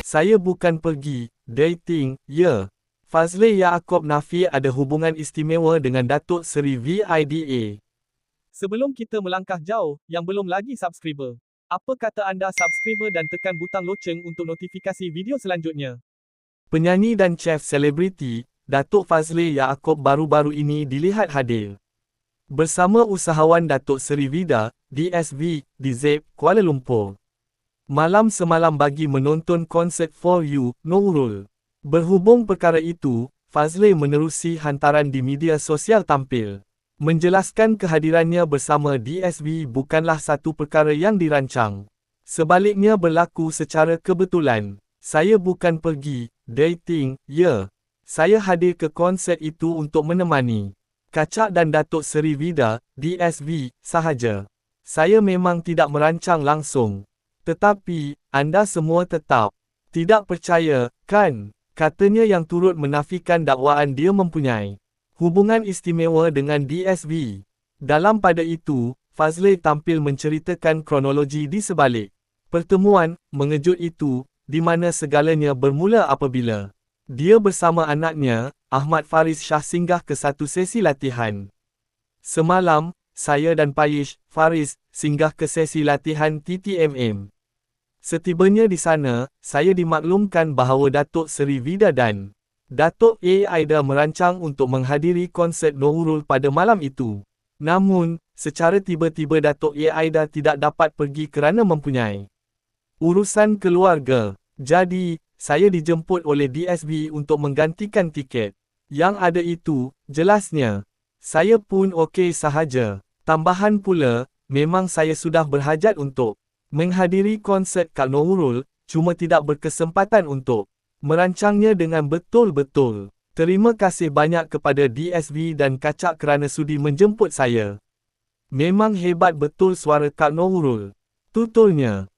Saya bukan pergi dating, ya. Fazle Yaakob Nafi ada hubungan istimewa dengan Datuk Seri VIDA. Sebelum kita melangkah jauh, yang belum lagi subscriber, apa kata anda subscriber dan tekan butang loceng untuk notifikasi video selanjutnya? Penyanyi dan chef selebriti, Datuk Fazle Yaakob baru-baru ini dilihat hadir bersama usahawan Datuk Seri Vida, DSV, di ZEP, Kuala Lumpur. Malam semalam bagi menonton konsert For You, Nurul. Berhubung perkara itu, Fazle menerusi hantaran di media sosial tampil menjelaskan kehadirannya bersama DSV bukanlah satu perkara yang dirancang. Sebaliknya berlaku secara kebetulan. Saya bukan pergi dating, ya. Saya hadir ke konsert itu untuk menemani Kacak dan Datuk Seri Vida, DSV, sahaja. Saya memang tidak merancang langsung. Tetapi, anda semua tetap tidak percaya, kan? Katanya yang turut menafikan dakwaan dia mempunyai hubungan istimewa dengan DSV. Dalam pada itu, Fazle tampil menceritakan kronologi di sebalik pertemuan mengejut itu, di mana segalanya bermula apabila dia bersama anaknya, Ahmad Faris Shah singgah ke satu sesi latihan. Semalam, saya dan Paish, Faris, singgah ke sesi latihan TTMM. Setibanya di sana, saya dimaklumkan bahawa Datuk Seri Vida dan Datuk A. Aida merancang untuk menghadiri konsert Nurul pada malam itu. Namun, secara tiba-tiba Datuk A. Aida tidak dapat pergi kerana mempunyai urusan keluarga. Jadi, saya dijemput oleh DSV untuk menggantikan tiket yang ada itu, jelasnya. Saya pun okey sahaja. Tambahan pula, memang saya sudah berhajat untuk menghadiri konsert Kak Nurul, cuma tidak berkesempatan untuk merancangnya dengan betul-betul. Terima kasih banyak kepada DSV dan Kacak kerana sudi menjemput saya. Memang hebat betul suara Kak Nurul, tuturnya.